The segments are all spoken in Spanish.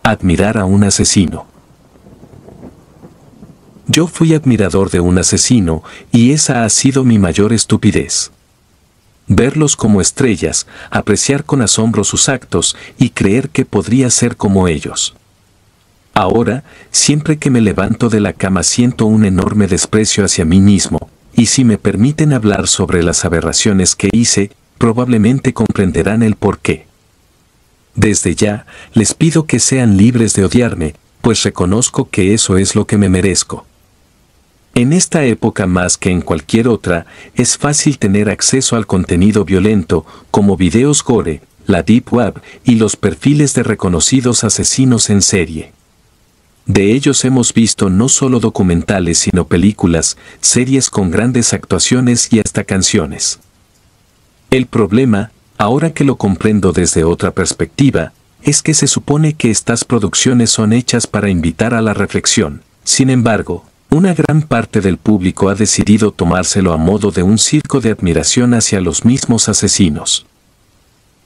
Admirar a un asesino. Yo fui admirador de un asesino, y esa ha sido mi mayor estupidez. Verlos como estrellas, apreciar con asombro sus actos y creer que podría ser como ellos. Ahora, siempre que me levanto de la cama siento un enorme desprecio hacia mí mismo, y si me permiten hablar sobre las aberraciones que hice, probablemente comprenderán el porqué. Desde ya, les pido que sean libres de odiarme, pues reconozco que eso es lo que me merezco. En esta época más que en cualquier otra, es fácil tener acceso al contenido violento, como videos gore, la Deep Web y los perfiles de reconocidos asesinos en serie. De ellos hemos visto no solo documentales sino películas, series con grandes actuaciones y hasta canciones. El problema, ahora que lo comprendo desde otra perspectiva, es que se supone que estas producciones son hechas para invitar a la reflexión. Sin embargo, una gran parte del público ha decidido tomárselo a modo de un circo de admiración hacia los mismos asesinos.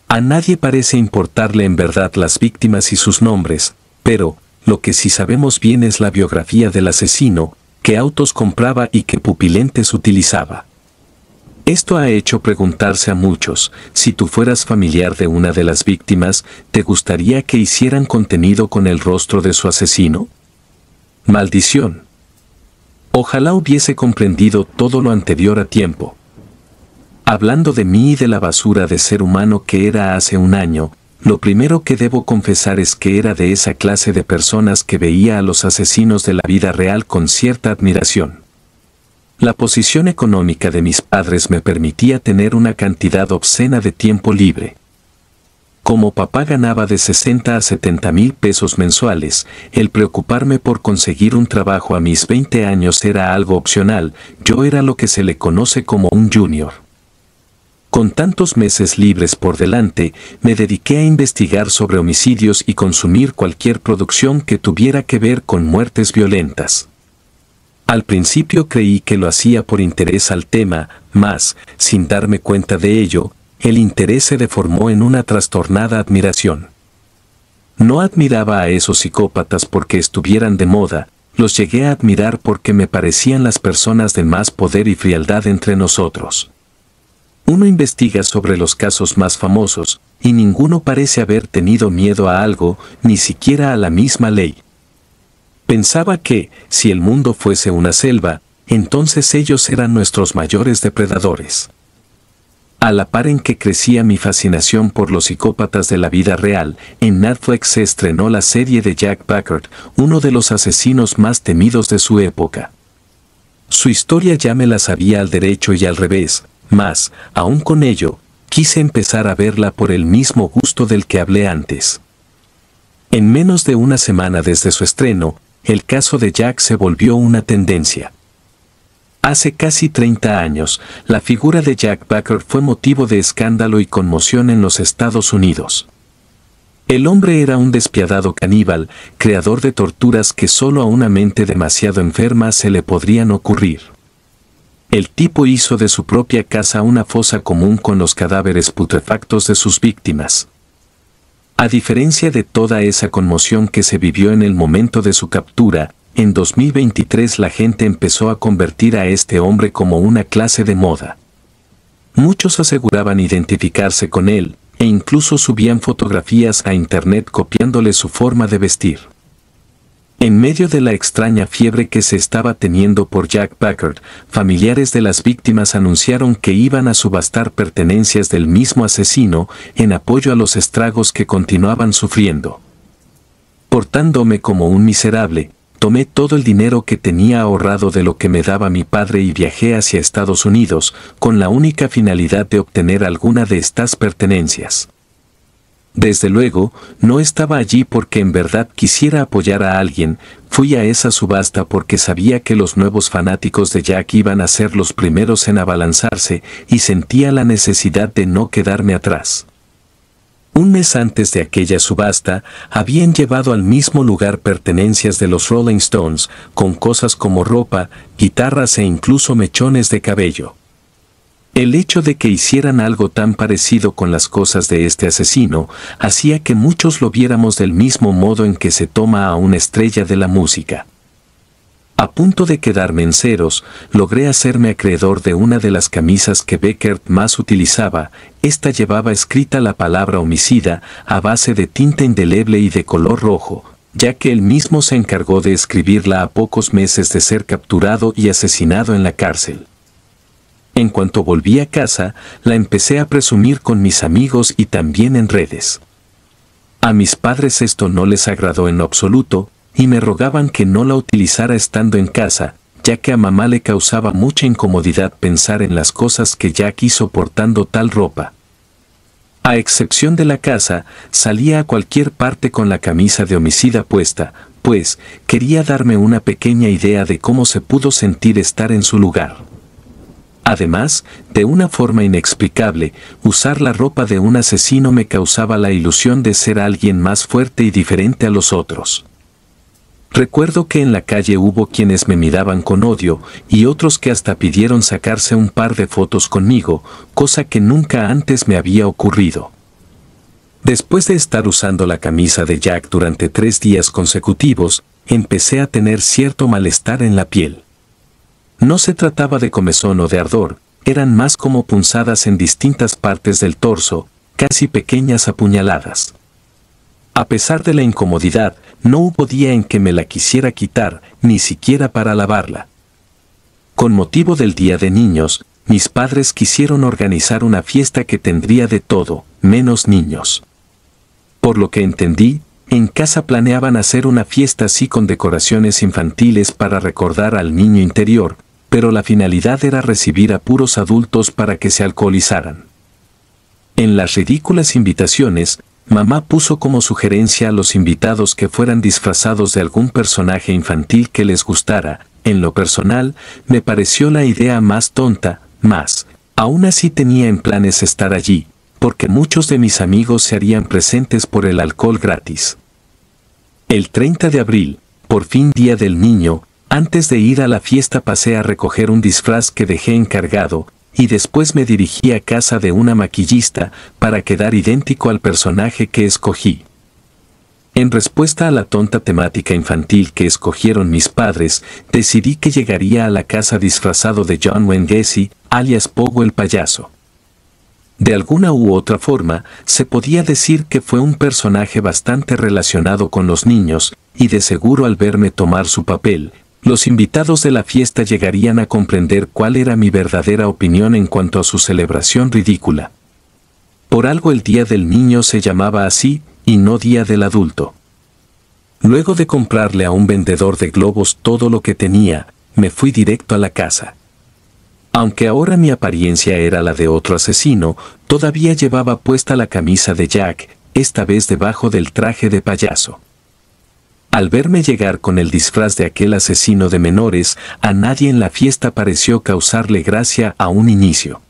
A nadie parece importarle en verdad las víctimas y sus nombres, pero lo que sí sabemos bien es la biografía del asesino, qué autos compraba y qué pupilentes utilizaba. Esto ha hecho preguntarse a muchos, si tú fueras familiar de una de las víctimas, ¿te gustaría que hicieran contenido con el rostro de su asesino? Maldición. Ojalá hubiese comprendido todo lo anterior a tiempo. Hablando de mí y de la basura de ser humano que era hace un año, lo primero que debo confesar es que era de esa clase de personas que veía a los asesinos de la vida real con cierta admiración. La posición económica de mis padres me permitía tener una cantidad obscena de tiempo libre. Como papá ganaba de 60 a 70 mil pesos mensuales, el preocuparme por conseguir un trabajo a mis 20 años era algo opcional, yo era lo que se le conoce como un junior. Con tantos meses libres por delante, me dediqué a investigar sobre homicidios y consumir cualquier producción que tuviera que ver con muertes violentas. Al principio creí que lo hacía por interés al tema, mas, sin darme cuenta de ello, el interés se deformó en una trastornada admiración. No admiraba a esos psicópatas porque estuvieran de moda, los llegué a admirar porque me parecían las personas de más poder y frialdad entre nosotros. Uno investiga sobre los casos más famosos, y ninguno parece haber tenido miedo a algo, ni siquiera a la misma ley. Pensaba que, si el mundo fuese una selva, entonces ellos eran nuestros mayores depredadores. A la par en que crecía mi fascinación por los psicópatas de la vida real, en Netflix se estrenó la serie de Jack Packard, uno de los asesinos más temidos de su época. Su historia ya me la sabía al derecho y al revés, mas, aún con ello, quise empezar a verla por el mismo gusto del que hablé antes. En menos de una semana desde su estreno, el caso de Jack se volvió una tendencia. Hace casi 30 años, la figura de Jack Packard fue motivo de escándalo y conmoción en los Estados Unidos. El hombre era un despiadado caníbal, creador de torturas que solo a una mente demasiado enferma se le podrían ocurrir. El tipo hizo de su propia casa una fosa común con los cadáveres putrefactos de sus víctimas. A diferencia de toda esa conmoción que se vivió en el momento de su captura, en 2023 la gente empezó a convertir a este hombre como una clase de moda. Muchos aseguraban identificarse con él, e incluso subían fotografías a internet copiándole su forma de vestir. En medio de la extraña fiebre que se estaba teniendo por Jack Packard, familiares de las víctimas anunciaron que iban a subastar pertenencias del mismo asesino en apoyo a los estragos que continuaban sufriendo. Portándome como un miserable, tomé todo el dinero que tenía ahorrado de lo que me daba mi padre y viajé hacia Estados Unidos, con la única finalidad de obtener alguna de estas pertenencias. Desde luego, no estaba allí porque en verdad quisiera apoyar a alguien, fui a esa subasta porque sabía que los nuevos fanáticos de Jack iban a ser los primeros en abalanzarse y sentía la necesidad de no quedarme atrás. Un mes antes de aquella subasta, habían llevado al mismo lugar pertenencias de los Rolling Stones, con cosas como ropa, guitarras e incluso mechones de cabello. El hecho de que hicieran algo tan parecido con las cosas de este asesino hacía que muchos lo viéramos del mismo modo en que se toma a una estrella de la música. A punto de quedarme en ceros, logré hacerme acreedor de una de las camisas que Beckert más utilizaba. Esta llevaba escrita la palabra homicida a base de tinta indeleble y de color rojo, ya que él mismo se encargó de escribirla a pocos meses de ser capturado y asesinado en la cárcel. En cuanto volví a casa, la empecé a presumir con mis amigos y también en redes. A mis padres esto no les agradó en lo absoluto, y me rogaban que no la utilizara estando en casa, ya que a mamá le causaba mucha incomodidad pensar en las cosas que Jack hizo portando tal ropa. A excepción de la casa, salía a cualquier parte con la camisa de homicida puesta, pues quería darme una pequeña idea de cómo se pudo sentir estar en su lugar. Además, de una forma inexplicable, usar la ropa de un asesino me causaba la ilusión de ser alguien más fuerte y diferente a los otros. Recuerdo que en la calle hubo quienes me miraban con odio y otros que hasta pidieron sacarse un par de fotos conmigo, cosa que nunca antes me había ocurrido. Después de estar usando la camisa de Jack durante 3 días consecutivos, empecé a tener cierto malestar en la piel. No se trataba de comezón o de ardor, eran más como punzadas en distintas partes del torso, casi pequeñas apuñaladas. A pesar de la incomodidad, no hubo día en que me la quisiera quitar, ni siquiera para lavarla. Con motivo del Día de Niños, mis padres quisieron organizar una fiesta que tendría de todo, menos niños. Por lo que entendí, en casa planeaban hacer una fiesta así con decoraciones infantiles para recordar al niño interior, pero la finalidad era recibir a puros adultos para que se alcoholizaran. En las ridículas invitaciones, mamá puso como sugerencia a los invitados que fueran disfrazados de algún personaje infantil que les gustara. En lo personal, me pareció la idea más tonta, aún así tenía en planes estar allí, porque muchos de mis amigos se harían presentes por el alcohol gratis. El 30 de abril, por fin Día del Niño, antes de ir a la fiesta pasé a recoger un disfraz que dejé encargado, y después me dirigí a casa de una maquillista para quedar idéntico al personaje que escogí. En respuesta a la tonta temática infantil que escogieron mis padres, decidí que llegaría a la casa disfrazado de John Wayne Gacy, alias Pogo el payaso. De alguna u otra forma, se podía decir que fue un personaje bastante relacionado con los niños, y de seguro al verme tomar su papel, los invitados de la fiesta llegarían a comprender cuál era mi verdadera opinión en cuanto a su celebración ridícula. Por algo el Día del Niño se llamaba así, y no Día del Adulto. Luego de comprarle a un vendedor de globos todo lo que tenía, me fui directo a la casa. Aunque ahora mi apariencia era la de otro asesino, todavía llevaba puesta la camisa de Jack, esta vez debajo del traje de payaso. Al verme llegar con el disfraz de aquel asesino de menores, a nadie en la fiesta pareció causarle gracia a un inicio.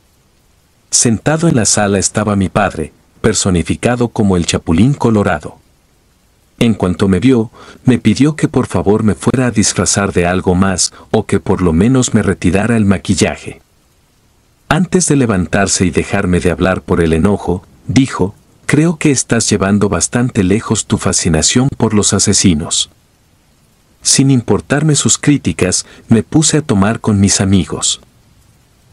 Sentado en la sala estaba mi padre, personificado como el Chapulín Colorado. En cuanto me vio, me pidió que por favor me fuera a disfrazar de algo más, o que por lo menos me retirara el maquillaje. Antes de levantarse y dejarme de hablar por el enojo, dijo: «Creo que estás llevando bastante lejos tu fascinación por los asesinos». Sin importarme sus críticas, me puse a tomar con mis amigos.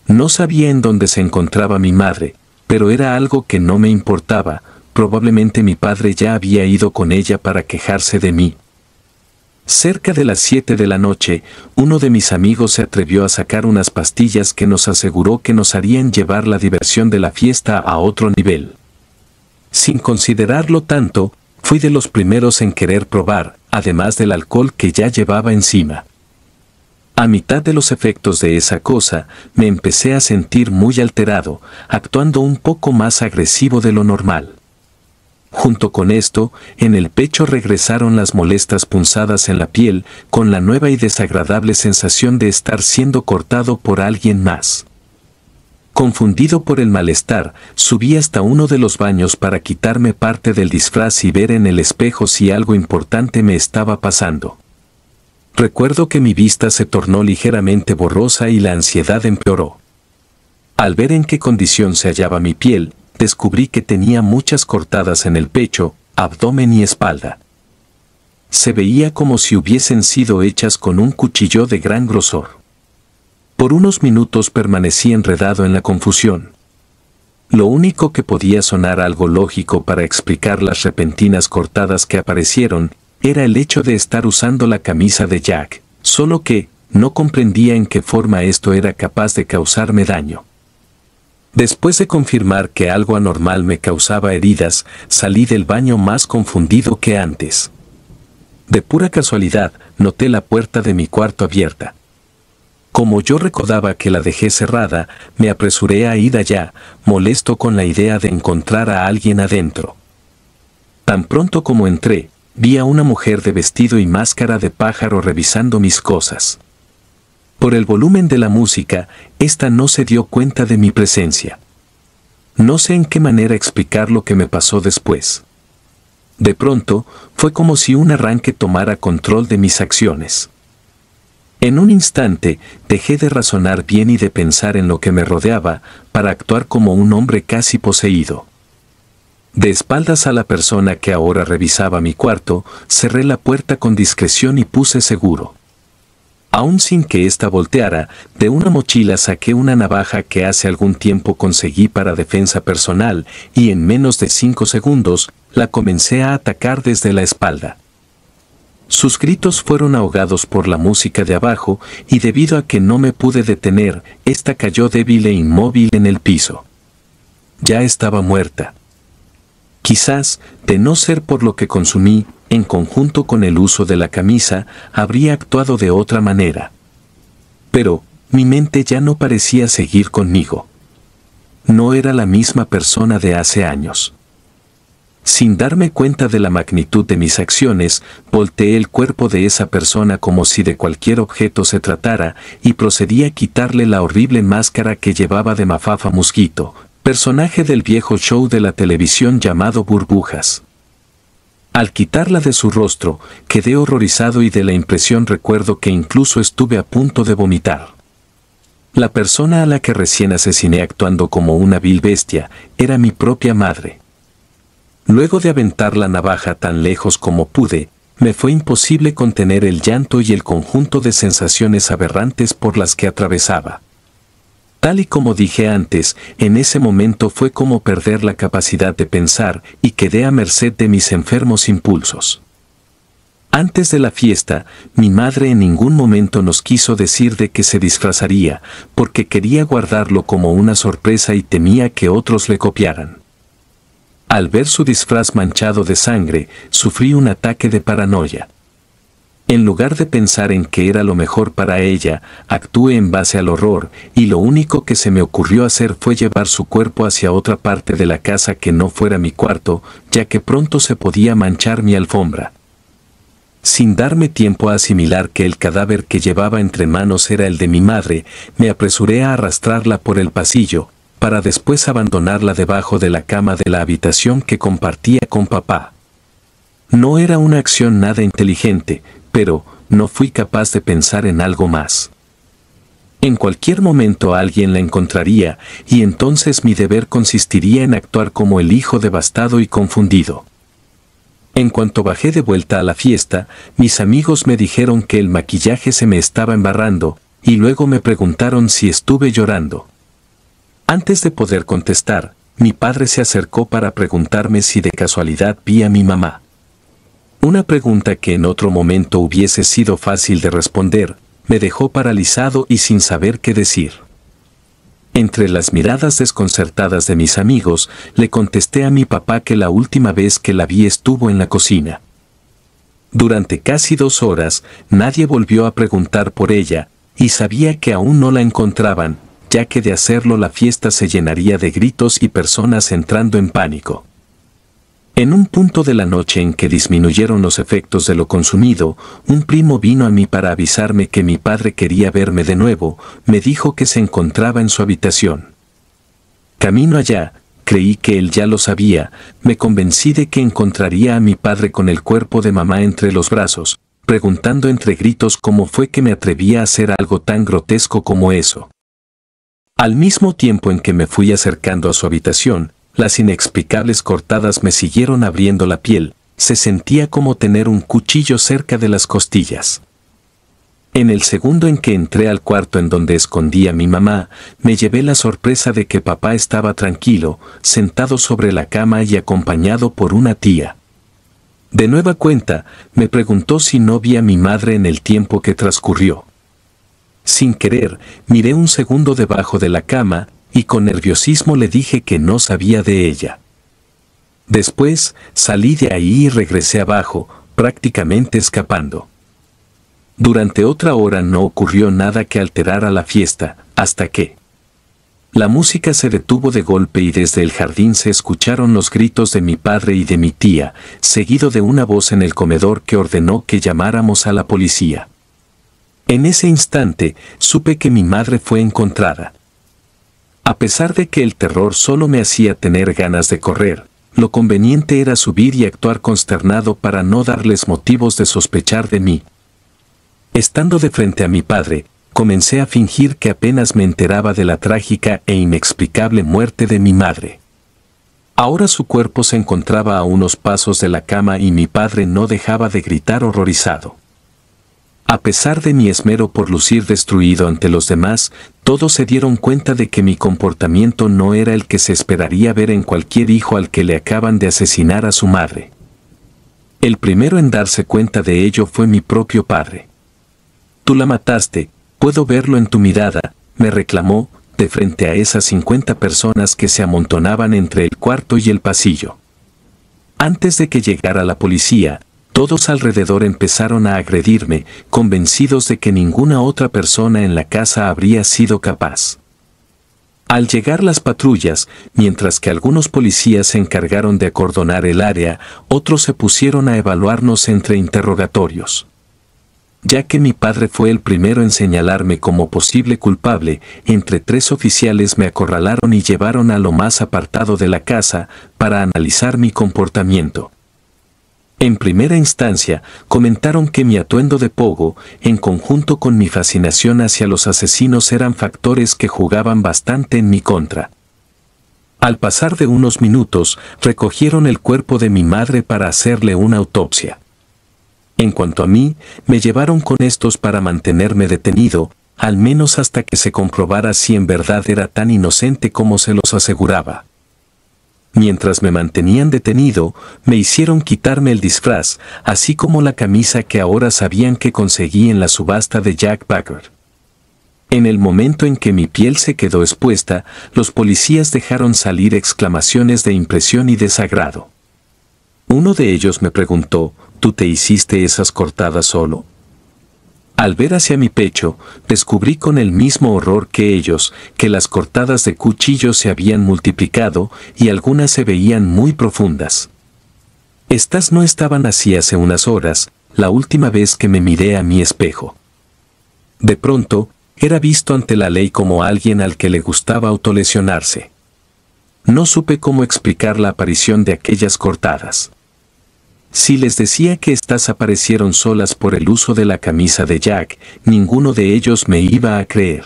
No sabía en dónde se encontraba mi madre, pero era algo que no me importaba. Probablemente mi padre ya había ido con ella para quejarse de mí. Cerca de las 7 de la noche, uno de mis amigos se atrevió a sacar unas pastillas que nos aseguró que nos harían llevar la diversión de la fiesta a otro nivel. Sin considerarlo tanto, fui de los primeros en querer probar, además del alcohol que ya llevaba encima. A mitad de los efectos de esa cosa, me empecé a sentir muy alterado, actuando un poco más agresivo de lo normal. Junto con esto, en el pecho regresaron las molestas punzadas en la piel, con la nueva y desagradable sensación de estar siendo cortado por alguien más. Confundido por el malestar, subí hasta uno de los baños para quitarme parte del disfraz y ver en el espejo si algo importante me estaba pasando. Recuerdo que mi vista se tornó ligeramente borrosa y la ansiedad empeoró. Al ver en qué condición se hallaba mi piel, descubrí que tenía muchas cortadas en el pecho, abdomen y espalda. Se veía como si hubiesen sido hechas con un cuchillo de gran grosor. Por unos minutos permanecí enredado en la confusión. Lo único que podía sonar algo lógico para explicar las repentinas cortadas que aparecieron, era el hecho de estar usando la camisa de Jack, solo que no comprendía en qué forma esto era capaz de causarme daño. Después de confirmar que algo anormal me causaba heridas, salí del baño más confundido que antes. De pura casualidad, noté la puerta de mi cuarto abierta. Como yo recordaba que la dejé cerrada, me apresuré a ir allá, molesto con la idea de encontrar a alguien adentro. Tan pronto como entré, vi a una mujer de vestido y máscara de pájaro revisando mis cosas. Por el volumen de la música, ésta no se dio cuenta de mi presencia. No sé en qué manera explicar lo que me pasó después. De pronto, fue como si un arranque tomara control de mis acciones. En un instante, dejé de razonar bien y de pensar en lo que me rodeaba, para actuar como un hombre casi poseído. De espaldas a la persona que ahora revisaba mi cuarto, cerré la puerta con discreción y puse seguro. Aún sin que ésta volteara, de una mochila saqué una navaja que hace algún tiempo conseguí para defensa personal, y en menos de 5 segundos, la comencé a atacar desde la espalda. Sus gritos fueron ahogados por la música de abajo, y debido a que no me pude detener, esta cayó débil e inmóvil en el piso. Ya estaba muerta. Quizás, de no ser por lo que consumí, en conjunto con el uso de la camisa, habría actuado de otra manera. Pero, mi mente ya no parecía seguir conmigo. No era la misma persona de hace años. Sin darme cuenta de la magnitud de mis acciones, volteé el cuerpo de esa persona como si de cualquier objeto se tratara, y procedí a quitarle la horrible máscara que llevaba de Mafafa Mosquito, personaje del viejo show de la televisión llamado Burbujas. Al quitarla de su rostro, quedé horrorizado y de la impresión recuerdo que incluso estuve a punto de vomitar. La persona a la que recién asesiné actuando como una vil bestia, era mi propia madre. Luego de aventar la navaja tan lejos como pude, me fue imposible contener el llanto y el conjunto de sensaciones aberrantes por las que atravesaba. Tal y como dije antes, en ese momento fue como perder la capacidad de pensar y quedé a merced de mis enfermos impulsos. Antes de la fiesta, mi madre en ningún momento nos quiso decir de que se disfrazaría, porque quería guardarlo como una sorpresa y temía que otros le copiaran. Al ver su disfraz manchado de sangre, sufrí un ataque de paranoia. En lugar de pensar en qué era lo mejor para ella, actué en base al horror, y lo único que se me ocurrió hacer fue llevar su cuerpo hacia otra parte de la casa que no fuera mi cuarto, ya que pronto se podía manchar mi alfombra. Sin darme tiempo a asimilar que el cadáver que llevaba entre manos era el de mi madre, me apresuré a arrastrarla por el pasillo, para después abandonarla debajo de la cama de la habitación que compartía con papá. No era una acción nada inteligente, pero no fui capaz de pensar en algo más. En cualquier momento alguien la encontraría, y entonces mi deber consistiría en actuar como el hijo devastado y confundido. En cuanto bajé de vuelta a la fiesta, mis amigos me dijeron que el maquillaje se me estaba embarrando, y luego me preguntaron si estuve llorando. Antes de poder contestar, mi padre se acercó para preguntarme si de casualidad vi a mi mamá. Una pregunta que en otro momento hubiese sido fácil de responder, me dejó paralizado y sin saber qué decir. Entre las miradas desconcertadas de mis amigos, le contesté a mi papá que la última vez que la vi estuvo en la cocina. Durante casi 2 horas, nadie volvió a preguntar por ella, y sabía que aún no la encontraban, ya que de hacerlo la fiesta se llenaría de gritos y personas entrando en pánico. En un punto de la noche en que disminuyeron los efectos de lo consumido, un primo vino a mí para avisarme que mi padre quería verme de nuevo, me dijo que se encontraba en su habitación. Camino allá, creí que él ya lo sabía, me convencí de que encontraría a mi padre con el cuerpo de mamá entre los brazos, preguntando entre gritos cómo fue que me atrevía a hacer algo tan grotesco como eso. Al mismo tiempo en que me fui acercando a su habitación, las inexplicables cortadas me siguieron abriendo la piel, se sentía como tener un cuchillo cerca de las costillas. En el segundo en que entré al cuarto en donde escondí a mi mamá, me llevé la sorpresa de que papá estaba tranquilo, sentado sobre la cama y acompañado por una tía. De nueva cuenta, me preguntó si no vi a mi madre en el tiempo que transcurrió. Sin querer, miré un segundo debajo de la cama, y con nerviosismo le dije que no sabía de ella. Después, salí de ahí y regresé abajo, prácticamente escapando. Durante otra hora no ocurrió nada que alterara la fiesta, hasta que la música se detuvo de golpe y desde el jardín se escucharon los gritos de mi padre y de mi tía, seguido de una voz en el comedor que ordenó que llamáramos a la policía. En ese instante, supe que mi madre fue encontrada. A pesar de que el terror solo me hacía tener ganas de correr, lo conveniente era subir y actuar consternado para no darles motivos de sospechar de mí. Estando de frente a mi padre, comencé a fingir que apenas me enteraba de la trágica e inexplicable muerte de mi madre. Ahora su cuerpo se encontraba a unos pasos de la cama y mi padre no dejaba de gritar horrorizado. A pesar de mi esmero por lucir destruido ante los demás, todos se dieron cuenta de que mi comportamiento no era el que se esperaría ver en cualquier hijo al que le acaban de asesinar a su madre. El primero en darse cuenta de ello fue mi propio padre. «Tú la mataste, puedo verlo en tu mirada», me reclamó, de frente a esas 50 personas que se amontonaban entre el cuarto y el pasillo. Antes de que llegara la policía, todos alrededor empezaron a agredirme, convencidos de que ninguna otra persona en la casa habría sido capaz. Al llegar las patrullas, mientras que algunos policías se encargaron de acordonar el área, otros se pusieron a evaluarnos entre interrogatorios. Ya que mi padre fue el primero en señalarme como posible culpable, entre 3 oficiales me acorralaron y llevaron a lo más apartado de la casa para analizar mi comportamiento. En primera instancia, comentaron que mi atuendo de pogo, en conjunto con mi fascinación hacia los asesinos, eran factores que jugaban bastante en mi contra. Al pasar de unos minutos, recogieron el cuerpo de mi madre para hacerle una autopsia. En cuanto a mí, me llevaron con estos para mantenerme detenido, al menos hasta que se comprobara si en verdad era tan inocente como se los aseguraba. Mientras me mantenían detenido, me hicieron quitarme el disfraz, así como la camisa que ahora sabían que conseguí en la subasta de Jack Packer. En el momento en que mi piel se quedó expuesta, los policías dejaron salir exclamaciones de impresión y desagrado. Uno de ellos me preguntó: ¿tú te hiciste esas cortadas solo? Al ver hacia mi pecho, descubrí con el mismo horror que ellos, que las cortadas de cuchillo se habían multiplicado y algunas se veían muy profundas. Estas no estaban así hace unas horas, la última vez que me miré a mi espejo. De pronto, era visto ante la ley como alguien al que le gustaba autolesionarse. No supe cómo explicar la aparición de aquellas cortadas. Si les decía que estas aparecieron solas por el uso de la camisa de Jack, ninguno de ellos me iba a creer.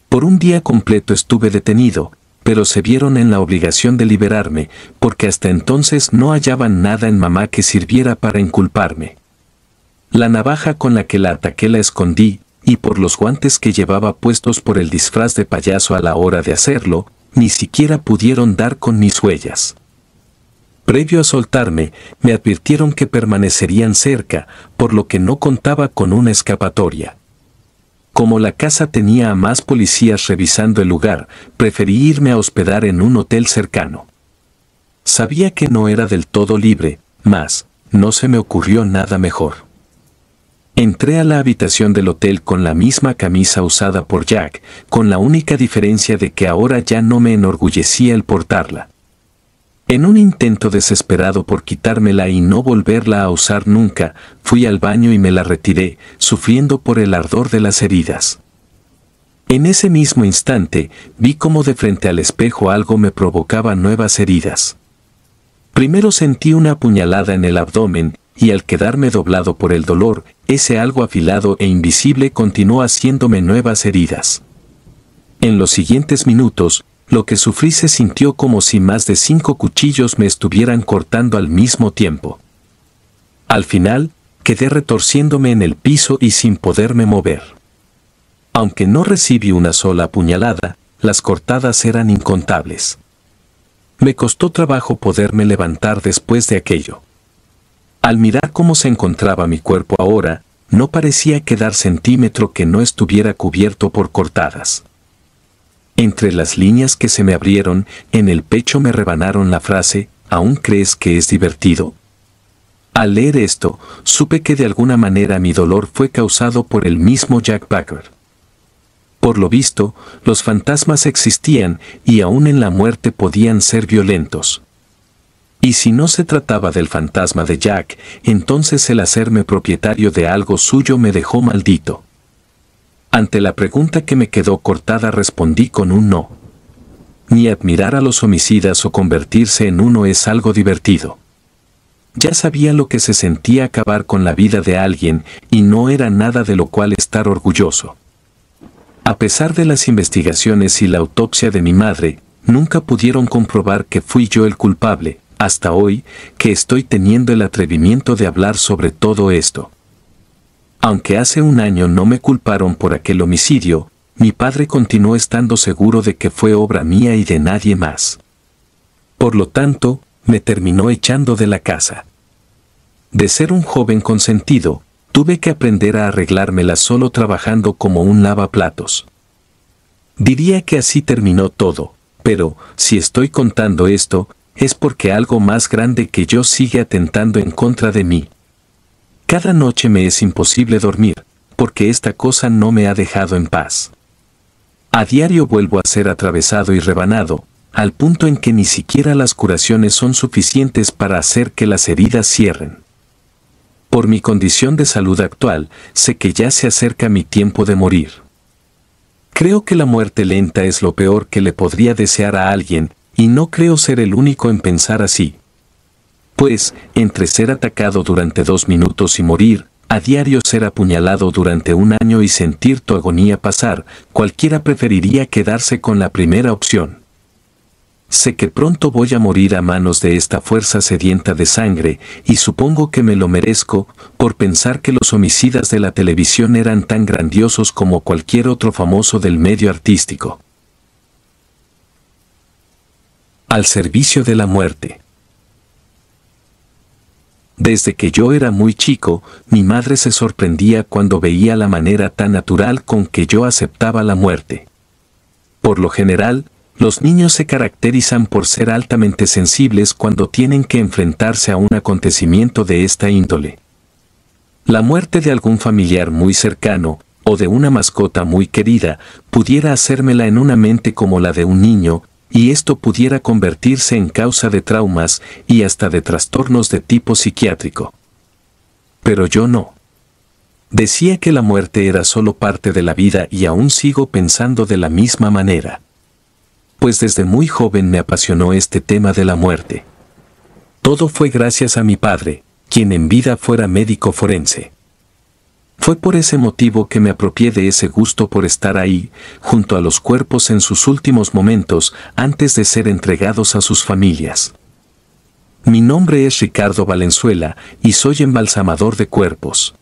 Por un día completo estuve detenido, pero se vieron en la obligación de liberarme, porque hasta entonces no hallaban nada en mamá que sirviera para inculparme. La navaja con la que la ataqué la escondí, y por los guantes que llevaba puestos por el disfraz de payaso a la hora de hacerlo, ni siquiera pudieron dar con mis huellas. Previo a soltarme, me advirtieron que permanecerían cerca, por lo que no contaba con una escapatoria. Como la casa tenía a más policías revisando el lugar, preferí irme a hospedar en un hotel cercano. Sabía que no era del todo libre, mas no se me ocurrió nada mejor. Entré a la habitación del hotel con la misma camisa usada por Jack, con la única diferencia de que ahora ya no me enorgullecía el portarla. En un intento desesperado por quitármela y no volverla a usar nunca, fui al baño y me la retiré, sufriendo por el ardor de las heridas. En ese mismo instante, vi cómo de frente al espejo algo me provocaba nuevas heridas. Primero sentí una puñalada en el abdomen, y al quedarme doblado por el dolor, ese algo afilado e invisible continuó haciéndome nuevas heridas. En los siguientes minutos, lo que sufrí se sintió como si más de 5 cuchillos me estuvieran cortando al mismo tiempo. Al final, quedé retorciéndome en el piso y sin poderme mover. Aunque no recibí una sola puñalada, las cortadas eran incontables. Me costó trabajo poderme levantar después de aquello. Al mirar cómo se encontraba mi cuerpo ahora, no parecía quedar centímetro que no estuviera cubierto por cortadas. Entre las líneas que se me abrieron, en el pecho me rebanaron la frase, ¿aún crees que es divertido? Al leer esto, supe que de alguna manera mi dolor fue causado por el mismo Jack Baker. Por lo visto, los fantasmas existían y aún en la muerte podían ser violentos. Y si no se trataba del fantasma de Jack, entonces el hacerme propietario de algo suyo me dejó maldito. Ante la pregunta que me quedó cortada respondí con un no. Ni admirar a los homicidas o convertirse en uno es algo divertido. Ya sabía lo que se sentía acabar con la vida de alguien y no era nada de lo cual estar orgulloso. A pesar de las investigaciones y la autopsia de mi madre, nunca pudieron comprobar que fui yo el culpable, hasta hoy, que estoy teniendo el atrevimiento de hablar sobre todo esto. Aunque hace un año no me culparon por aquel homicidio, mi padre continuó estando seguro de que fue obra mía y de nadie más. Por lo tanto, me terminó echando de la casa. De ser un joven consentido, tuve que aprender a arreglármela solo trabajando como un lavaplatos. Diría que así terminó todo, pero, si estoy contando esto, es porque algo más grande que yo sigue atentando en contra de mí. Cada noche me es imposible dormir, porque esta cosa no me ha dejado en paz. A diario vuelvo a ser atravesado y rebanado, al punto en que ni siquiera las curaciones son suficientes para hacer que las heridas cierren. Por mi condición de salud actual, sé que ya se acerca mi tiempo de morir. Creo que la muerte lenta es lo peor que le podría desear a alguien, y no creo ser el único en pensar así. Pues, entre ser atacado durante 2 minutos y morir, a diario ser apuñalado durante 1 año y sentir tu agonía pasar, cualquiera preferiría quedarse con la primera opción. Sé que pronto voy a morir a manos de esta fuerza sedienta de sangre, y supongo que me lo merezco, por pensar que los homicidas de la televisión eran tan grandiosos como cualquier otro famoso del medio artístico. Al servicio de la muerte. Desde que yo era muy chico, mi madre se sorprendía cuando veía la manera tan natural con que yo aceptaba la muerte. Por lo general, los niños se caracterizan por ser altamente sensibles cuando tienen que enfrentarse a un acontecimiento de esta índole. La muerte de algún familiar muy cercano, o de una mascota muy querida, pudiera hacérmela en una mente como la de un niño, y esto pudiera convertirse en causa de traumas y hasta de trastornos de tipo psiquiátrico. Pero yo no. Decía que la muerte era solo parte de la vida y aún sigo pensando de la misma manera. Pues desde muy joven me apasionó este tema de la muerte. Todo fue gracias a mi padre, quien en vida fuera médico forense. Fue por ese motivo que me apropié de ese gusto por estar ahí, junto a los cuerpos en sus últimos momentos, antes de ser entregados a sus familias. Mi nombre es Ricardo Valenzuela, y soy embalsamador de cuerpos.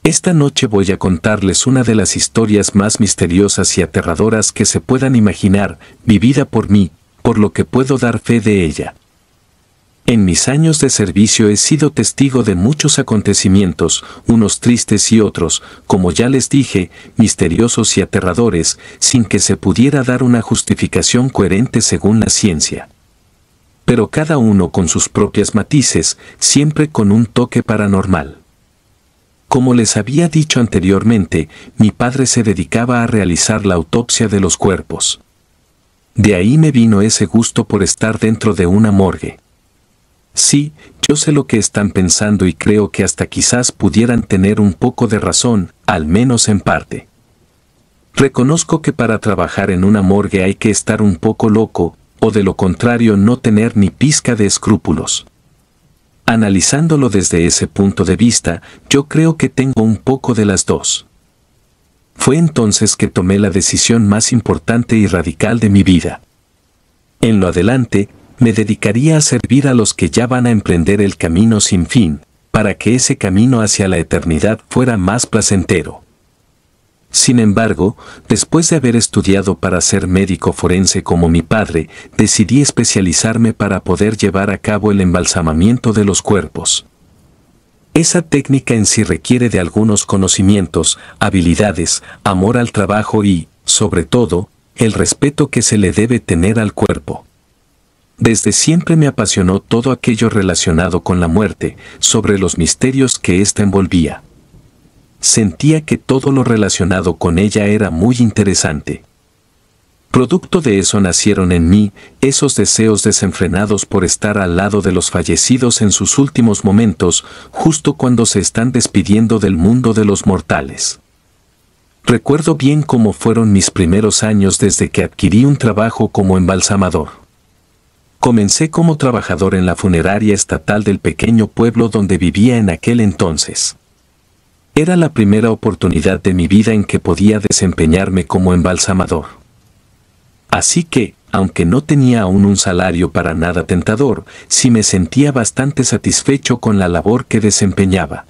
Esta noche voy a contarles una de las historias más misteriosas y aterradoras que se puedan imaginar, vivida por mí, por lo que puedo dar fe de ella. En mis años de servicio he sido testigo de muchos acontecimientos, unos tristes y otros, como ya les dije, misteriosos y aterradores, sin que se pudiera dar una justificación coherente según la ciencia. Pero cada uno con sus propias matices, siempre con un toque paranormal. Como les había dicho anteriormente, mi padre se dedicaba a realizar la autopsia de los cuerpos. De ahí me vino ese gusto por estar dentro de una morgue. Sí, yo sé lo que están pensando y creo que hasta quizás pudieran tener un poco de razón, al menos en parte. Reconozco que para trabajar en una morgue hay que estar un poco loco, o de lo contrario no tener ni pizca de escrúpulos. Analizándolo desde ese punto de vista, yo creo que tengo un poco de las dos. Fue entonces que tomé la decisión más importante y radical de mi vida. En lo adelante, me dedicaría a servir a los que ya van a emprender el camino sin fin, para que ese camino hacia la eternidad fuera más placentero. Sin embargo, después de haber estudiado para ser médico forense como mi padre, decidí especializarme para poder llevar a cabo el embalsamamiento de los cuerpos. Esa técnica en sí requiere de algunos conocimientos, habilidades, amor al trabajo y, sobre todo, el respeto que se le debe tener al cuerpo. Desde siempre me apasionó todo aquello relacionado con la muerte, sobre los misterios que ésta envolvía. Sentía que todo lo relacionado con ella era muy interesante. Producto de eso nacieron en mí esos deseos desenfrenados por estar al lado de los fallecidos en sus últimos momentos, justo cuando se están despidiendo del mundo de los mortales. Recuerdo bien cómo fueron mis primeros años desde que adquirí un trabajo como embalsamador. Comencé como trabajador en la funeraria estatal del pequeño pueblo donde vivía en aquel entonces. Era la primera oportunidad de mi vida en que podía desempeñarme como embalsamador. Así que, aunque no tenía aún un salario para nada tentador, sí me sentía bastante satisfecho con la labor que desempeñaba.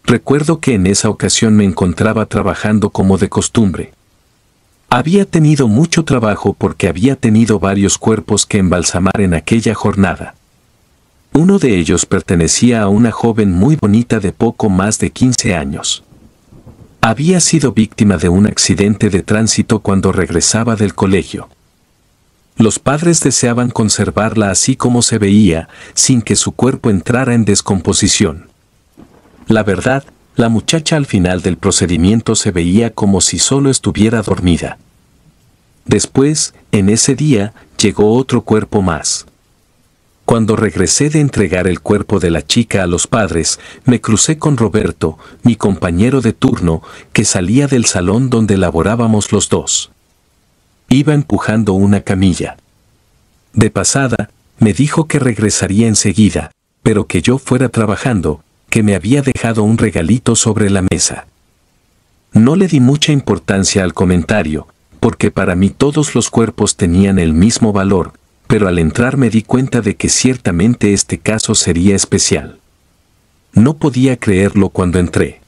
Recuerdo que en esa ocasión me encontraba trabajando como de costumbre. Había tenido mucho trabajo porque había tenido varios cuerpos que embalsamar en aquella jornada. Uno de ellos pertenecía a una joven muy bonita de poco más de 15 años. Había sido víctima de un accidente de tránsito cuando regresaba del colegio. Los padres deseaban conservarla así como se veía, sin que su cuerpo entrara en descomposición. La verdad, la muchacha al final del procedimiento se veía como si solo estuviera dormida. Después, en ese día, llegó otro cuerpo más. Cuando regresé de entregar el cuerpo de la chica a los padres, me crucé con Roberto, mi compañero de turno, que salía del salón donde laborábamos los dos. Iba empujando una camilla. De pasada, me dijo que regresaría enseguida, pero que yo fuera trabajando, que me había dejado un regalito sobre la mesa. No le di mucha importancia al comentario, porque para mí todos los cuerpos tenían el mismo valor, pero al entrar me di cuenta de que ciertamente este caso sería especial. No podía creerlo cuando entré.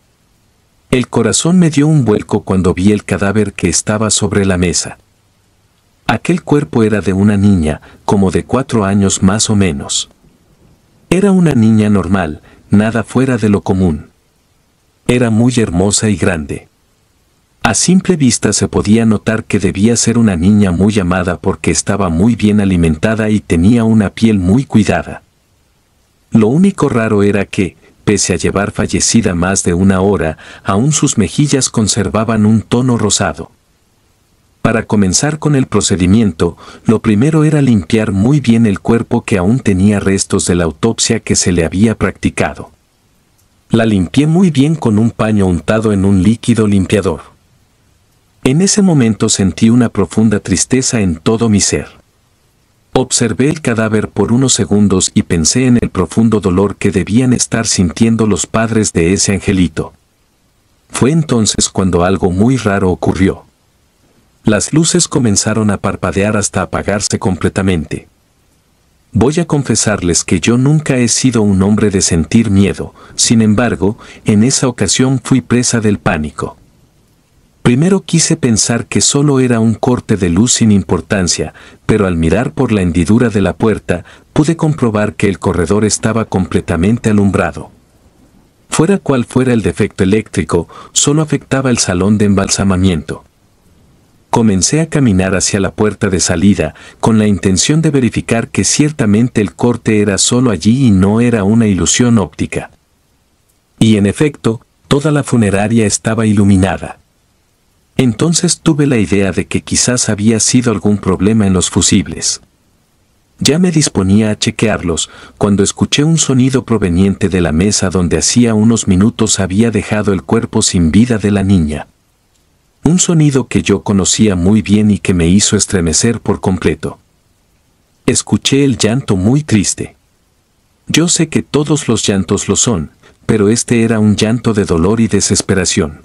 El corazón me dio un vuelco cuando vi el cadáver que estaba sobre la mesa. Aquel cuerpo era de una niña, como de 4 años más o menos. Era una niña normal, nada fuera de lo común. Era muy hermosa y grande. A simple vista se podía notar que debía ser una niña muy amada porque estaba muy bien alimentada y tenía una piel muy cuidada. Lo único raro era que, pese a llevar fallecida más de 1 hora, aún sus mejillas conservaban un tono rosado. Para comenzar con el procedimiento, lo primero era limpiar muy bien el cuerpo que aún tenía restos de la autopsia que se le había practicado. La limpié muy bien con un paño untado en un líquido limpiador. En ese momento sentí una profunda tristeza en todo mi ser. Observé el cadáver por unos segundos y pensé en el profundo dolor que debían estar sintiendo los padres de ese angelito. Fue entonces cuando algo muy raro ocurrió. Las luces comenzaron a parpadear hasta apagarse completamente. Voy a confesarles que yo nunca he sido un hombre de sentir miedo, sin embargo, en esa ocasión fui presa del pánico. Primero quise pensar que solo era un corte de luz sin importancia, pero al mirar por la hendidura de la puerta, pude comprobar que el corredor estaba completamente alumbrado. Fuera cual fuera el defecto eléctrico, solo afectaba el salón de embalsamamiento. Comencé a caminar hacia la puerta de salida, con la intención de verificar que ciertamente el corte era solo allí y no era una ilusión óptica. Y en efecto, toda la funeraria estaba iluminada. Entonces tuve la idea de que quizás había sido algún problema en los fusibles. Ya me disponía a chequearlos, cuando escuché un sonido proveniente de la mesa donde hacía unos minutos había dejado el cuerpo sin vida de la niña. Un sonido que yo conocía muy bien y que me hizo estremecer por completo. Escuché el llanto muy triste. Yo sé que todos los llantos lo son, pero este era un llanto de dolor y desesperación.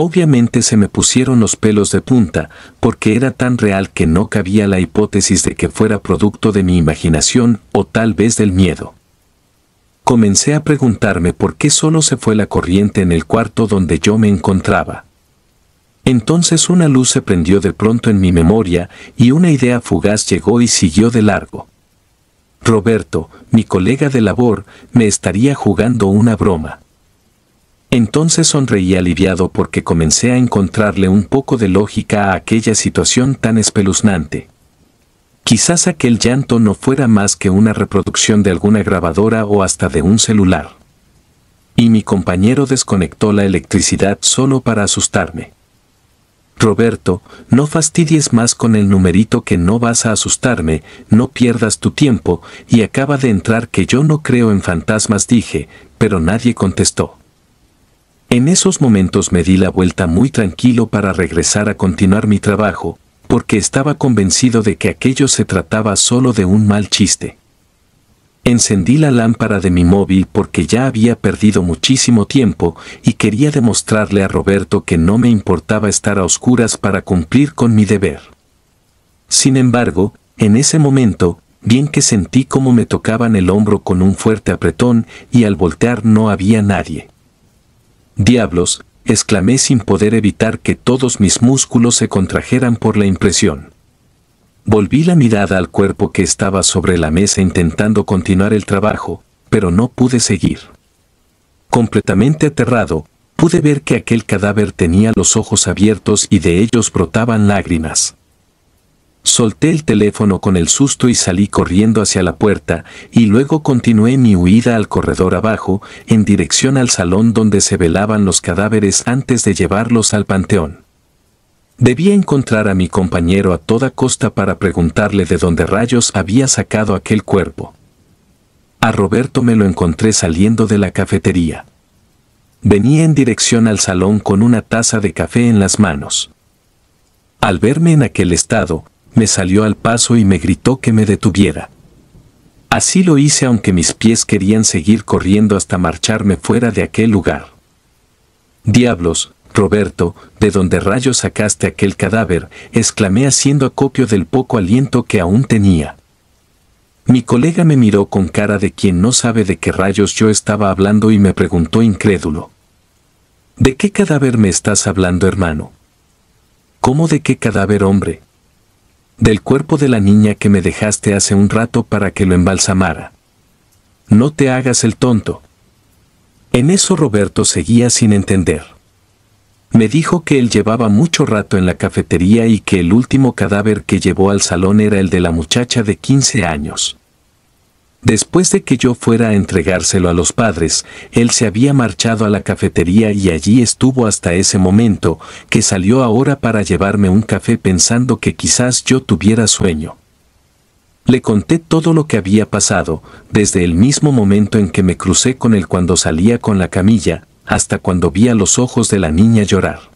Obviamente se me pusieron los pelos de punta, porque era tan real que no cabía la hipótesis de que fuera producto de mi imaginación o tal vez del miedo. Comencé a preguntarme por qué solo se fue la corriente en el cuarto donde yo me encontraba. Entonces una luz se prendió de pronto en mi memoria y una idea fugaz llegó y siguió de largo. Roberto, mi colega de labor, me estaría jugando una broma. Entonces sonreí aliviado porque comencé a encontrarle un poco de lógica a aquella situación tan espeluznante. Quizás aquel llanto no fuera más que una reproducción de alguna grabadora o hasta de un celular. Y mi compañero desconectó la electricidad solo para asustarme. Roberto, no fastidies más con el numerito que no vas a asustarme, no pierdas tu tiempo, y acaba de entrar que yo no creo en fantasmas, dije, pero nadie contestó. En esos momentos me di la vuelta muy tranquilo para regresar a continuar mi trabajo, porque estaba convencido de que aquello se trataba solo de un mal chiste. Encendí la lámpara de mi móvil porque ya había perdido muchísimo tiempo y quería demostrarle a Roberto que no me importaba estar a oscuras para cumplir con mi deber. Sin embargo, en ese momento, bien que sentí como me tocaban el hombro con un fuerte apretón y al voltear no había nadie. «¡Diablos!», exclamé sin poder evitar que todos mis músculos se contrajeran por la impresión. Volví la mirada al cuerpo que estaba sobre la mesa intentando continuar el trabajo, pero no pude seguir. Completamente aterrado, pude ver que aquel cadáver tenía los ojos abiertos y de ellos brotaban lágrimas. Solté el teléfono con el susto y salí corriendo hacia la puerta, y luego continué mi huida al corredor abajo, en dirección al salón donde se velaban los cadáveres antes de llevarlos al panteón. Debía encontrar a mi compañero a toda costa para preguntarle de dónde rayos había sacado aquel cuerpo. A Roberto me lo encontré saliendo de la cafetería. Venía en dirección al salón con una taza de café en las manos. Al verme en aquel estado, me salió al paso y me gritó que me detuviera. Así lo hice aunque mis pies querían seguir corriendo hasta marcharme fuera de aquel lugar. «¡Diablos, Roberto, ¿de dónde rayos sacaste aquel cadáver?», exclamé haciendo acopio del poco aliento que aún tenía. Mi colega me miró con cara de quien no sabe de qué rayos yo estaba hablando y me preguntó incrédulo. «¿De qué cadáver me estás hablando, hermano?». «¿Cómo de qué cadáver, hombre?». «Del cuerpo de la niña que me dejaste hace un rato para que lo embalsamara». «No te hagas el tonto». En eso Roberto seguía sin entender. Me dijo que él llevaba mucho rato en la cafetería y que el último cadáver que llevó al salón era el de la muchacha de 15 años. Después de que yo fuera a entregárselo a los padres, él se había marchado a la cafetería y allí estuvo hasta ese momento, que salió ahora para llevarme un café pensando que quizás yo tuviera sueño. Le conté todo lo que había pasado, desde el mismo momento en que me crucé con él cuando salía con la camilla, hasta cuando vi a los ojos de la niña llorar.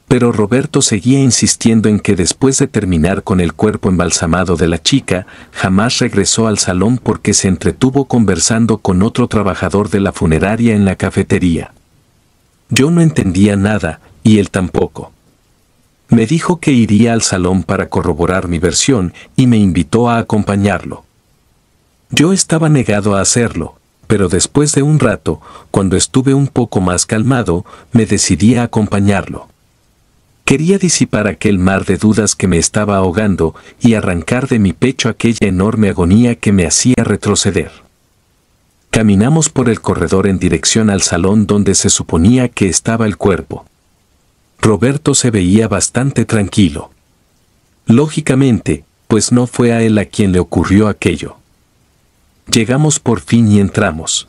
Pero Roberto seguía insistiendo en que después de terminar con el cuerpo embalsamado de la chica, jamás regresó al salón porque se entretuvo conversando con otro trabajador de la funeraria en la cafetería. Yo no entendía nada, y él tampoco. Me dijo que iría al salón para corroborar mi versión y me invitó a acompañarlo. Yo estaba negado a hacerlo, pero después de un rato, cuando estuve un poco más calmado, me decidí a acompañarlo. Quería disipar aquel mar de dudas que me estaba ahogando y arrancar de mi pecho aquella enorme agonía que me hacía retroceder. Caminamos por el corredor en dirección al salón donde se suponía que estaba el cuerpo. Roberto se veía bastante tranquilo. Lógicamente, pues no fue a él a quien le ocurrió aquello. Llegamos por fin y entramos.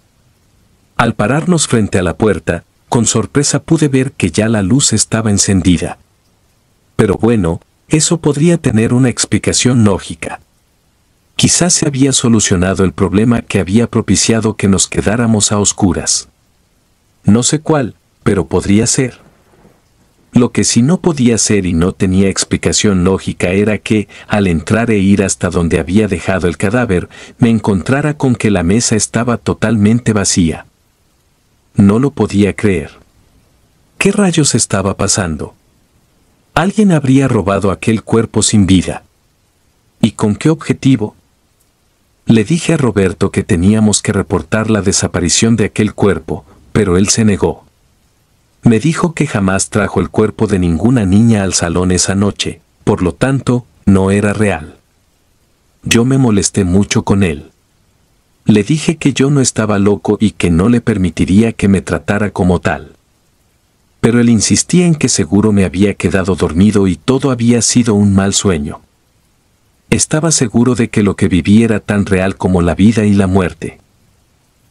Al pararnos frente a la puerta, con sorpresa pude ver que ya la luz estaba encendida. Pero bueno, eso podría tener una explicación lógica. Quizás se había solucionado el problema que había propiciado que nos quedáramos a oscuras. No sé cuál, pero podría ser. Lo que sí no podía ser y no tenía explicación lógica era que, al entrar e ir hasta donde había dejado el cadáver, me encontrara con que la mesa estaba totalmente vacía. No lo podía creer. ¿Qué rayos estaba pasando? Alguien habría robado aquel cuerpo sin vida. ¿Y con qué objetivo? Le dije a Roberto que teníamos que reportar la desaparición de aquel cuerpo, pero él se negó. Me dijo que jamás trajo el cuerpo de ninguna niña al salón esa noche, por lo tanto, no era real. Yo me molesté mucho con él. Le dije que yo no estaba loco y que no le permitiría que me tratara como tal. Pero él insistía en que seguro me había quedado dormido y todo había sido un mal sueño. Estaba seguro de que lo que viví era tan real como la vida y la muerte.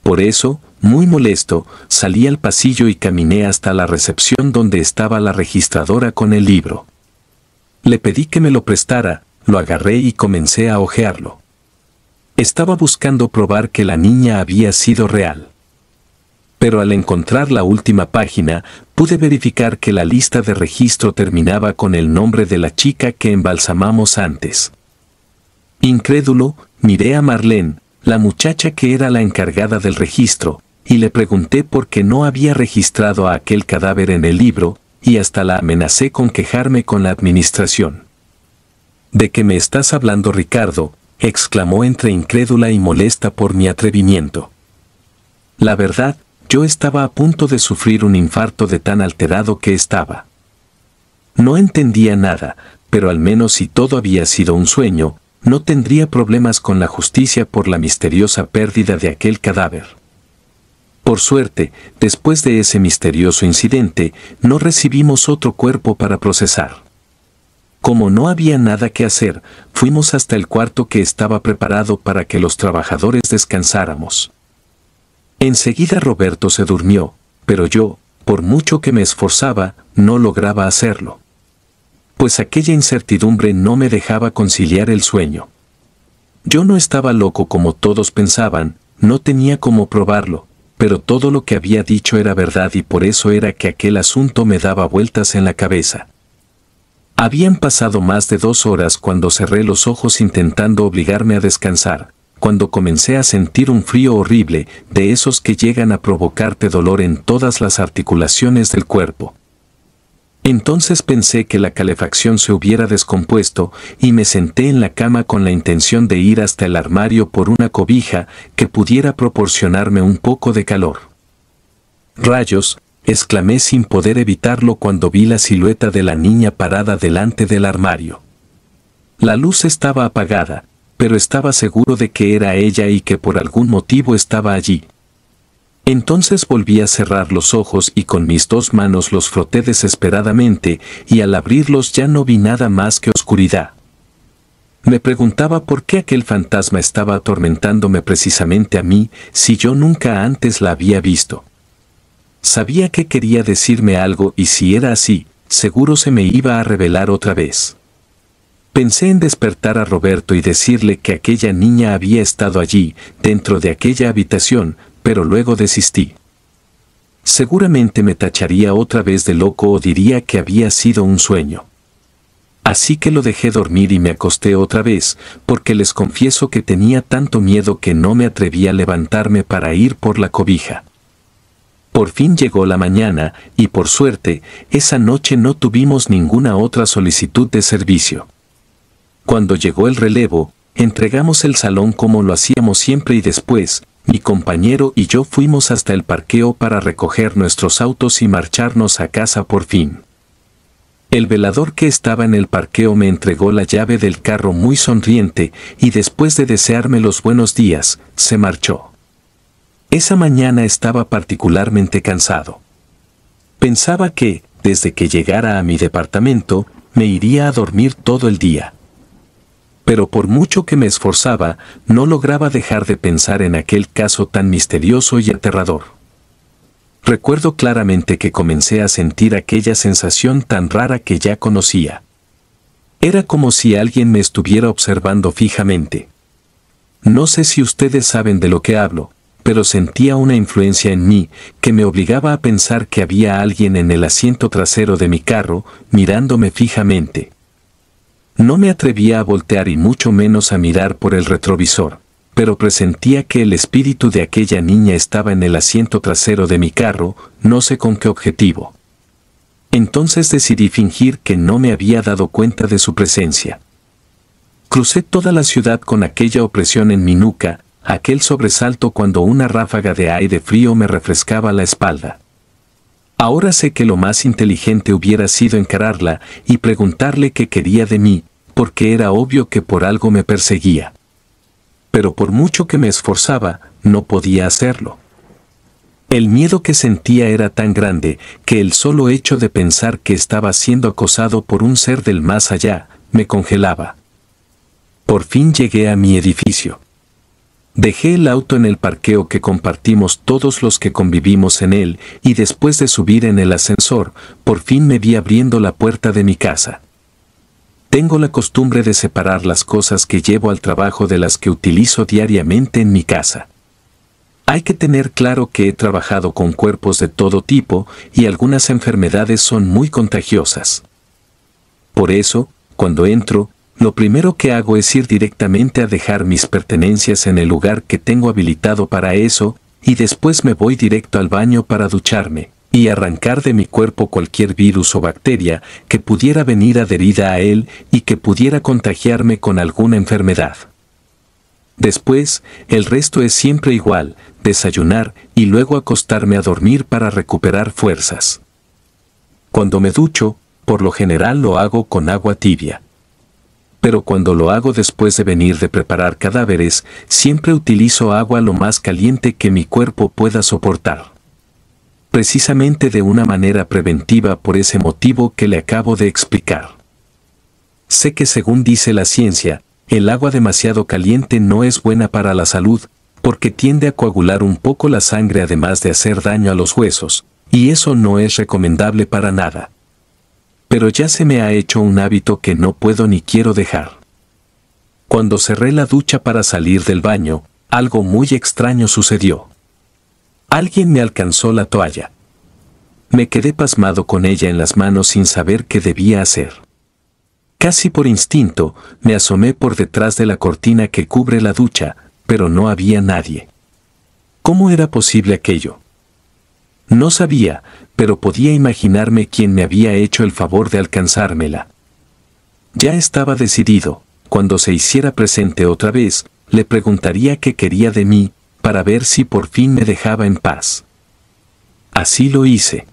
Por eso, muy molesto, salí al pasillo y caminé hasta la recepción donde estaba la registradora con el libro. Le pedí que me lo prestara, lo agarré y comencé a hojearlo. Estaba buscando probar que la niña había sido real. Pero al encontrar la última página, pude verificar que la lista de registro terminaba con el nombre de la chica que embalsamamos antes. Incrédulo, miré a Marlene, la muchacha que era la encargada del registro, y le pregunté por qué no había registrado a aquel cadáver en el libro, y hasta la amenacé con quejarme con la administración. ¿De qué me estás hablando, Ricardo?, exclamó entre incrédula y molesta por mi atrevimiento. La verdad, yo estaba a punto de sufrir un infarto de tan alterado que estaba. No entendía nada, pero al menos si todo había sido un sueño, no tendría problemas con la justicia por la misteriosa pérdida de aquel cadáver. Por suerte, después de ese misterioso incidente, no recibimos otro cuerpo para procesar. Como no había nada que hacer, fuimos hasta el cuarto que estaba preparado para que los trabajadores descansáramos. Enseguida Roberto se durmió, pero yo, por mucho que me esforzaba, no lograba hacerlo. Pues aquella incertidumbre no me dejaba conciliar el sueño. Yo no estaba loco como todos pensaban, no tenía cómo probarlo, pero todo lo que había dicho era verdad y por eso era que aquel asunto me daba vueltas en la cabeza. Habían pasado más de 2 horas cuando cerré los ojos intentando obligarme a descansar, cuando comencé a sentir un frío horrible, de esos que llegan a provocarte dolor en todas las articulaciones del cuerpo. Entonces pensé que la calefacción se hubiera descompuesto y me senté en la cama con la intención de ir hasta el armario por una cobija que pudiera proporcionarme un poco de calor. ¡Rayos!, exclamé sin poder evitarlo cuando vi la silueta de la niña parada delante del armario. La luz estaba apagada, pero estaba seguro de que era ella y que por algún motivo estaba allí. Entonces volví a cerrar los ojos y con mis 2 manos los froté desesperadamente, y al abrirlos ya no vi nada más que oscuridad. Me preguntaba por qué aquel fantasma estaba atormentándome precisamente a mí, si yo nunca antes la había visto. Sabía que quería decirme algo y si era así, seguro se me iba a revelar otra vez. Pensé en despertar a Roberto y decirle que aquella niña había estado allí, dentro de aquella habitación, pero luego desistí. Seguramente me tacharía otra vez de loco o diría que había sido un sueño. Así que lo dejé dormir y me acosté otra vez, porque les confieso que tenía tanto miedo que no me atreví a levantarme para ir por la cobija. Por fin llegó la mañana, y por suerte, esa noche no tuvimos ninguna otra solicitud de servicio. Cuando llegó el relevo, entregamos el salón como lo hacíamos siempre y después, mi compañero y yo fuimos hasta el parqueo para recoger nuestros autos y marcharnos a casa por fin. El velador que estaba en el parqueo me entregó la llave del carro muy sonriente y después de desearme los buenos días, se marchó. Esa mañana estaba particularmente cansado. Pensaba que, desde que llegara a mi departamento, me iría a dormir todo el día. Pero por mucho que me esforzaba, no lograba dejar de pensar en aquel caso tan misterioso y aterrador. Recuerdo claramente que comencé a sentir aquella sensación tan rara que ya conocía. Era como si alguien me estuviera observando fijamente. No sé si ustedes saben de lo que hablo, pero sentía una influencia en mí que me obligaba a pensar que había alguien en el asiento trasero de mi carro, mirándome fijamente. No me atrevía a voltear y mucho menos a mirar por el retrovisor, pero presentía que el espíritu de aquella niña estaba en el asiento trasero de mi carro, no sé con qué objetivo. Entonces decidí fingir que no me había dado cuenta de su presencia. Crucé toda la ciudad con aquella opresión en mi nuca, aquel sobresalto cuando una ráfaga de aire frío me refrescaba la espalda. Ahora sé que lo más inteligente hubiera sido encararla y preguntarle qué quería de mí, porque era obvio que por algo me perseguía. Pero por mucho que me esforzaba, no podía hacerlo. El miedo que sentía era tan grande que el solo hecho de pensar que estaba siendo acosado por un ser del más allá, me congelaba. Por fin llegué a mi edificio. Dejé el auto en el parqueo que compartimos todos los que convivimos en él, y después de subir en el ascensor, por fin me vi abriendo la puerta de mi casa. Tengo la costumbre de separar las cosas que llevo al trabajo de las que utilizo diariamente en mi casa. Hay que tener claro que he trabajado con cuerpos de todo tipo y algunas enfermedades son muy contagiosas. Por eso, cuando entro, lo primero que hago es ir directamente a dejar mis pertenencias en el lugar que tengo habilitado para eso, y después me voy directo al baño para ducharme, y arrancar de mi cuerpo cualquier virus o bacteria que pudiera venir adherida a él y que pudiera contagiarme con alguna enfermedad. Después, el resto es siempre igual, desayunar y luego acostarme a dormir para recuperar fuerzas. Cuando me ducho, por lo general lo hago con agua tibia. Pero cuando lo hago después de venir de preparar cadáveres, siempre utilizo agua lo más caliente que mi cuerpo pueda soportar. Precisamente de una manera preventiva por ese motivo que le acabo de explicar. Sé que según dice la ciencia, el agua demasiado caliente no es buena para la salud, porque tiende a coagular un poco la sangre además de hacer daño a los huesos, y eso no es recomendable para nada. Pero ya se me ha hecho un hábito que no puedo ni quiero dejar. Cuando cerré la ducha para salir del baño, algo muy extraño sucedió. Alguien me alcanzó la toalla. Me quedé pasmado con ella en las manos sin saber qué debía hacer. Casi por instinto, me asomé por detrás de la cortina que cubre la ducha, pero no había nadie. ¿Cómo era posible aquello? No sabía, pero podía imaginarme quién me había hecho el favor de alcanzármela. Ya estaba decidido, cuando se hiciera presente otra vez, le preguntaría qué quería de mí, para ver si por fin me dejaba en paz. Así lo hice.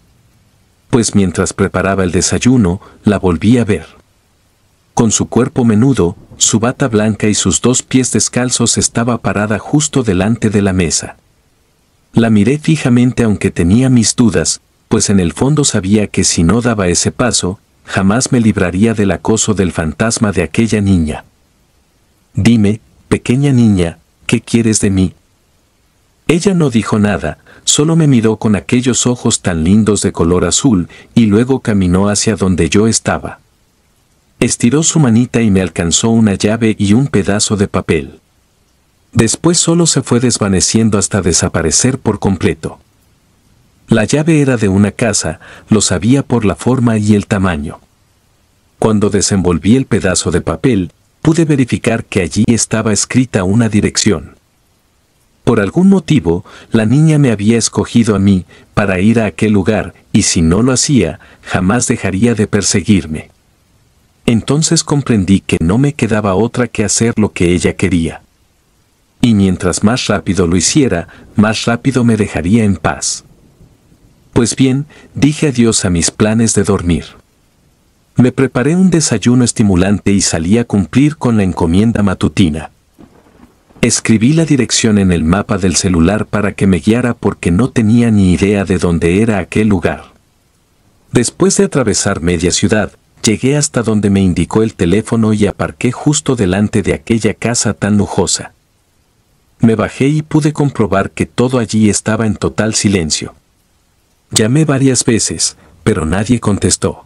Pues mientras preparaba el desayuno, la volví a ver. Con su cuerpo menudo, su bata blanca y sus 2 pies descalzos estaba parada justo delante de la mesa. La miré fijamente aunque tenía mis dudas, pues en el fondo sabía que si no daba ese paso, jamás me libraría del acoso del fantasma de aquella niña. Dime, pequeña niña, ¿qué quieres de mí? Ella no dijo nada, solo me miró con aquellos ojos tan lindos de color azul y luego caminó hacia donde yo estaba. Estiró su manita y me alcanzó una llave y un pedazo de papel. Después solo se fue desvaneciendo hasta desaparecer por completo. La llave era de una casa, lo sabía por la forma y el tamaño. Cuando desenvolví el pedazo de papel, pude verificar que allí estaba escrita una dirección. Por algún motivo, la niña me había escogido a mí para ir a aquel lugar, y si no lo hacía, jamás dejaría de perseguirme. Entonces comprendí que no me quedaba otra que hacer lo que ella quería. Y mientras más rápido lo hiciera, más rápido me dejaría en paz. Pues bien, dije adiós a mis planes de dormir. Me preparé un desayuno estimulante y salí a cumplir con la encomienda matutina. Escribí la dirección en el mapa del celular para que me guiara porque no tenía ni idea de dónde era aquel lugar. Después de atravesar media ciudad, llegué hasta donde me indicó el teléfono y aparqué justo delante de aquella casa tan lujosa. Me bajé y pude comprobar que todo allí estaba en total silencio. Llamé varias veces, pero nadie contestó.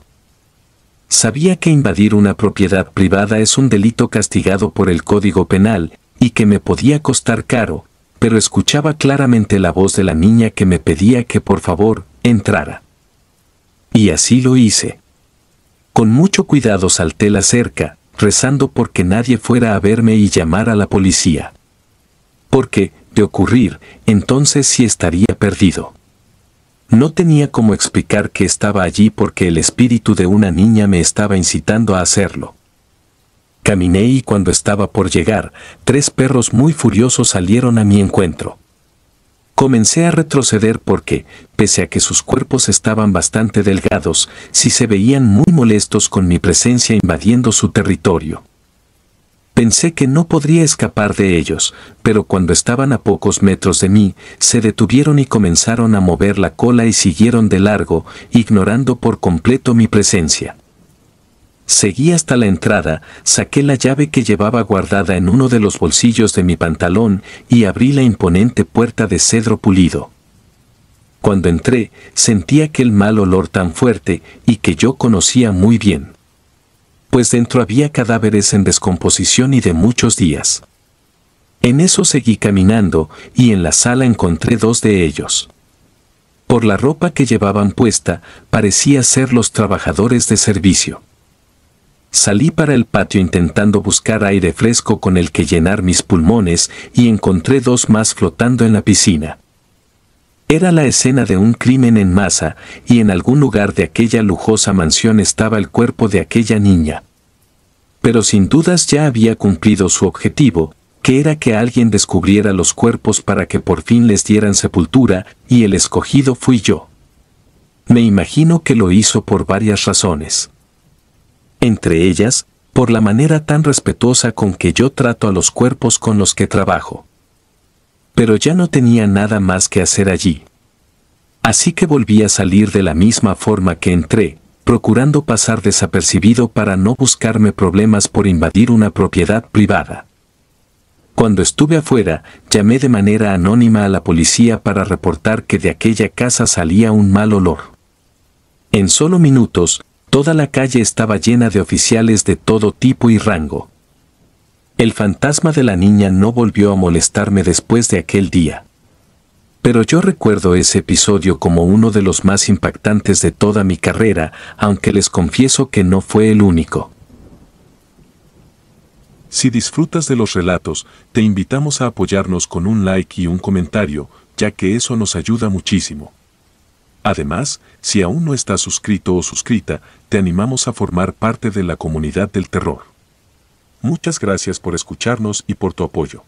Sabía que invadir una propiedad privada es un delito castigado por el Código Penal y que me podía costar caro, pero escuchaba claramente la voz de la niña que me pedía que por favor entrara. Y así lo hice. Con mucho cuidado salté la cerca, rezando porque nadie fuera a verme y llamar a la policía. Porque, de ocurrir, entonces sí estaría perdido. No tenía cómo explicar que estaba allí porque el espíritu de una niña me estaba incitando a hacerlo. Caminé y cuando estaba por llegar, 3 perros muy furiosos salieron a mi encuentro. Comencé a retroceder porque, pese a que sus cuerpos estaban bastante delgados, sí se veían muy molestos con mi presencia invadiendo su territorio. Pensé que no podría escapar de ellos, pero cuando estaban a pocos metros de mí, se detuvieron y comenzaron a mover la cola y siguieron de largo, ignorando por completo mi presencia. Seguí hasta la entrada, saqué la llave que llevaba guardada en uno de los bolsillos de mi pantalón y abrí la imponente puerta de cedro pulido. Cuando entré, sentí aquel mal olor tan fuerte y que yo conocía muy bien. Pues dentro había cadáveres en descomposición y de muchos días. En eso seguí caminando y en la sala encontré 2 de ellos. Por la ropa que llevaban puesta, parecía ser los trabajadores de servicio. Salí para el patio intentando buscar aire fresco con el que llenar mis pulmones y encontré 2 más flotando en la piscina. Era la escena de un crimen en masa y en algún lugar de aquella lujosa mansión estaba el cuerpo de aquella niña. Pero sin dudas ya había cumplido su objetivo, que era que alguien descubriera los cuerpos para que por fin les dieran sepultura, y el escogido fui yo. Me imagino que lo hizo por varias razones. Entre ellas, por la manera tan respetuosa con que yo trato a los cuerpos con los que trabajo. Pero ya no tenía nada más que hacer allí. Así que volví a salir de la misma forma que entré, procurando pasar desapercibido para no buscarme problemas por invadir una propiedad privada. Cuando estuve afuera, llamé de manera anónima a la policía para reportar que de aquella casa salía un mal olor. En solo minutos, toda la calle estaba llena de oficiales de todo tipo y rango. El fantasma de la niña no volvió a molestarme después de aquel día. Pero yo recuerdo ese episodio como uno de los más impactantes de toda mi carrera, aunque les confieso que no fue el único. Si disfrutas de los relatos, te invitamos a apoyarnos con un like y un comentario, ya que eso nos ayuda muchísimo. Además, si aún no estás suscrito o suscrita, te animamos a formar parte de la comunidad del terror. Muchas gracias por escucharnos y por tu apoyo.